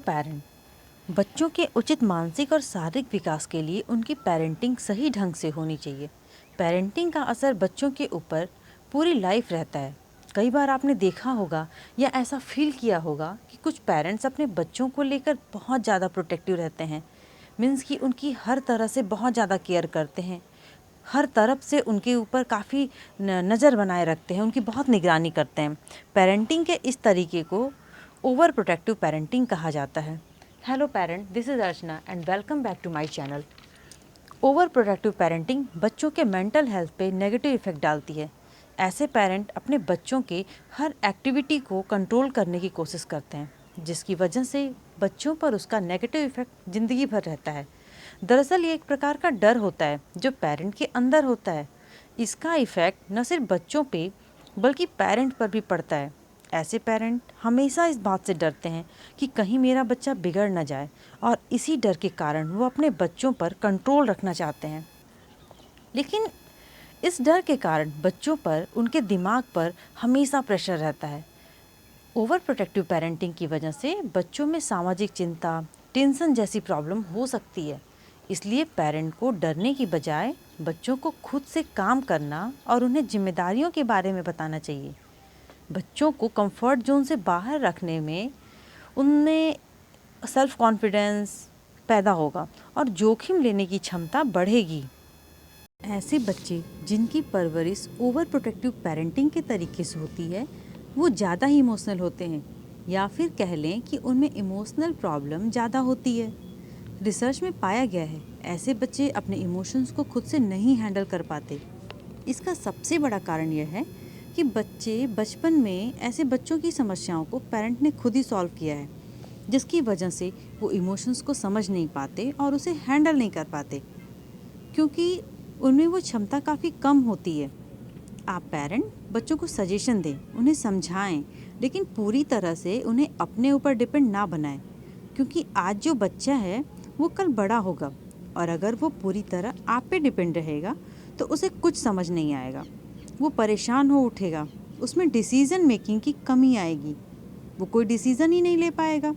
Parent. बच्चों के उचित मानसिक और शारीरिक विकास के लिए उनकी पेरेंटिंग सही ढंग से होनी चाहिए। पेरेंटिंग का असर बच्चों के ऊपर पूरी लाइफ रहता है। कई बार आपने देखा होगा या ऐसा फील किया होगा कि कुछ पेरेंट्स अपने बच्चों को लेकर बहुत ज़्यादा प्रोटेक्टिव रहते हैं। मीन्स कि उनकी हर तरह से बहुत ज़्यादा केयर करते हैं, हर तरफ से उनके ऊपर काफ़ी नज़र बनाए रखते हैं, उनकी बहुत निगरानी करते हैं। पेरेंटिंग के इस तरीके को ओवर प्रोटेक्टिव पेरेंटिंग कहा जाता है। Hello parent, this is Archana and welcome back to my channel. Over protective parenting बच्चों के मेंटल हेल्थ पे नेगेटिव इफ़ेक्ट डालती है। ऐसे पेरेंट अपने बच्चों के हर एक्टिविटी को कंट्रोल करने की कोशिश करते हैं, जिसकी वजह से बच्चों पर उसका नेगेटिव इफ़ेक्ट ज़िंदगी भर रहता है। दरअसल ये एक प्रकार का डर होता है जो पेरेंट के अंदर होता है। इसका इफ़ेक्ट न सिर्फ बच्चों पे बल्कि पेरेंट पर भी पड़ता है। ऐसे पेरेंट हमेशा इस बात से डरते हैं कि कहीं मेरा बच्चा बिगड़ न जाए, और इसी डर के कारण वो अपने बच्चों पर कंट्रोल रखना चाहते हैं। लेकिन इस डर के कारण बच्चों पर, उनके दिमाग पर हमेशा प्रेशर रहता है। ओवर प्रोटेक्टिव पेरेंटिंग की वजह से बच्चों में सामाजिक चिंता, टेंशन जैसी प्रॉब्लम हो सकती है। इसलिए पेरेंट को डरने की बजाय बच्चों को खुद से काम करना और उन्हें जिम्मेदारियों के बारे में बताना चाहिए। बच्चों को कंफर्ट जोन से बाहर रखने में उनमें सेल्फ कॉन्फिडेंस पैदा होगा और जोखिम लेने की क्षमता बढ़ेगी। ऐसे बच्चे जिनकी परवरिश ओवर प्रोटेक्टिव पेरेंटिंग के तरीके से होती है, वो ज़्यादा ही इमोशनल होते हैं, या फिर कह लें कि उनमें इमोशनल प्रॉब्लम ज़्यादा होती है। रिसर्च में पाया गया है ऐसे बच्चे अपने इमोशंस को खुद से नहीं हैंडल कर पाते। इसका सबसे बड़ा कारण यह है कि बच्चे बचपन में ऐसे बच्चों की समस्याओं को पेरेंट ने खुद ही सॉल्व किया है, जिसकी वजह से वो इमोशंस को समझ नहीं पाते और उसे हैंडल नहीं कर पाते, क्योंकि उनमें वो क्षमता काफ़ी कम होती है। आप पेरेंट बच्चों को सजेशन दें, उन्हें समझाएं, लेकिन पूरी तरह से उन्हें अपने ऊपर डिपेंड ना बनाएं, क्योंकि आज जो बच्चा है वो कल बड़ा होगा, और अगर वो पूरी तरह आप पे डिपेंड रहेगा तो उसे कुछ समझ नहीं आएगा। वो परेशान हो उठेगा, उसमें डिसीज़न मेकिंग की कमी आएगी, वो कोई डिसीज़न ही नहीं ले पाएगा।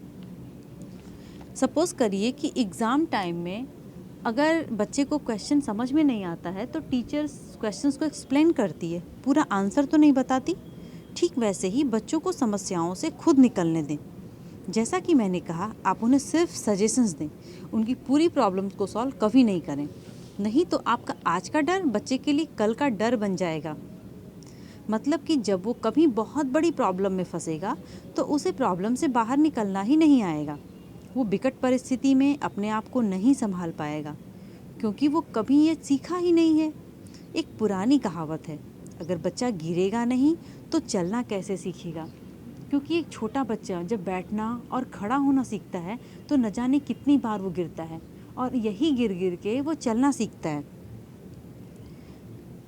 सपोज़ करिए कि एग्ज़ाम टाइम में अगर बच्चे को क्वेश्चन समझ में नहीं आता है तो टीचर्स क्वेश्चंस को एक्सप्लेन करती है, पूरा आंसर तो नहीं बताती। ठीक वैसे ही बच्चों को समस्याओं से खुद निकलने दें। जैसा कि मैंने कहा, आप उन्हें सिर्फ सजेशंस दें, उनकी पूरी प्रॉब्लम्स को सॉल्व कभी नहीं करें, नहीं तो आपका आज का डर बच्चे के लिए कल का डर बन जाएगा। मतलब कि जब वो कभी बहुत बड़ी प्रॉब्लम में फंसेगा तो उसे प्रॉब्लम से बाहर निकलना ही नहीं आएगा। वो विकट परिस्थिति में अपने आप को नहीं संभाल पाएगा, क्योंकि वो कभी ये सीखा ही नहीं है। एक पुरानी कहावत है, अगर बच्चा गिरेगा नहीं तो चलना कैसे सीखेगा। क्योंकि एक छोटा बच्चा जब बैठना और खड़ा होना सीखता है तो न जाने कितनी बार वो गिरता है, और यही गिर गिर के वो चलना सीखता है।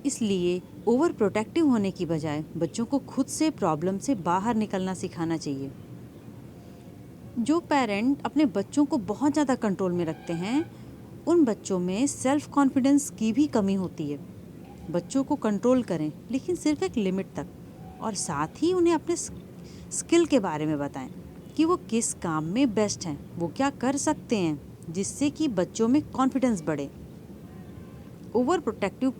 इसलिए ओवर प्रोटेक्टिव होने की बजाय बच्चों को खुद से प्रॉब्लम से बाहर निकलना सिखाना चाहिए। जो पेरेंट अपने बच्चों को बहुत ज़्यादा कंट्रोल में रखते हैं, उन बच्चों में सेल्फ कॉन्फिडेंस की भी कमी होती है। बच्चों को कंट्रोल करें, लेकिन सिर्फ एक लिमिट तक, और साथ ही उन्हें अपने स्किल के बारे में बताएं कि वो किस काम में बेस्ट हैं, वो क्या कर सकते हैं, जिससे कि बच्चों में कॉन्फिडेंस बढ़े। ओवर प्रोटेक्टिव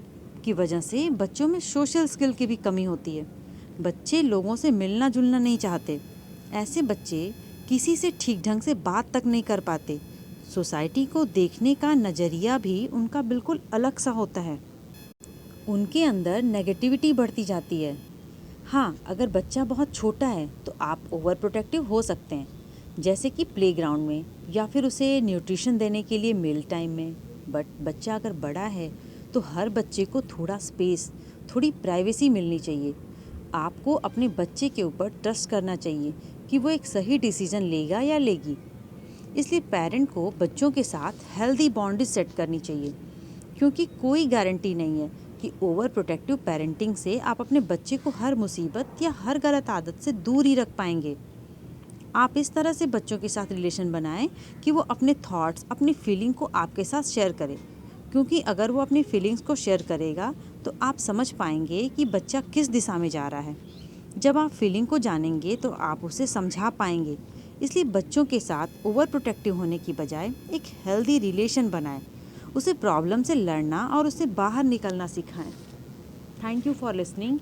की वजह से बच्चों में सोशल स्किल की भी कमी होती है। बच्चे लोगों से मिलना जुलना नहीं चाहते। ऐसे बच्चे किसी से ठीक ढंग से बात तक नहीं कर पाते। सोसाइटी को देखने का नज़रिया भी उनका बिल्कुल अलग सा होता है। उनके अंदर नेगेटिविटी बढ़ती जाती है। हाँ, अगर बच्चा बहुत छोटा है तो आप ओवर प्रोटेक्टिव हो सकते हैं, जैसे कि प्लेग्राउंड में या फिर उसे न्यूट्रिशन देने के लिए मील टाइम में। बट बच्चा अगर बड़ा है तो हर बच्चे को थोड़ा स्पेस, थोड़ी प्राइवेसी मिलनी चाहिए। आपको अपने बच्चे के ऊपर ट्रस्ट करना चाहिए कि वो एक सही डिसीज़न लेगा या लेगी। इसलिए पेरेंट को बच्चों के साथ हेल्दी बाउंड्रीज सेट करनी चाहिए, क्योंकि कोई गारंटी नहीं है कि ओवर प्रोटेक्टिव पेरेंटिंग से आप अपने बच्चे को हर मुसीबत या हर गलत आदत से दूर ही रख पाएंगे। आप इस तरह से बच्चों के साथ रिलेशन बनाएं कि वो अपने थॉट्स, अपनी फीलिंग को आपके साथ शेयर करें, क्योंकि अगर वो अपनी फीलिंग्स को शेयर करेगा तो आप समझ पाएंगे कि बच्चा किस दिशा में जा रहा है। जब आप फीलिंग को जानेंगे तो आप उसे समझा पाएंगे, इसलिए बच्चों के साथ ओवर प्रोटेक्टिव होने की बजाय एक हेल्दी रिलेशन बनाएं, उसे प्रॉब्लम से लड़ना और उससे बाहर निकलना सिखाएं। Thank you for listening.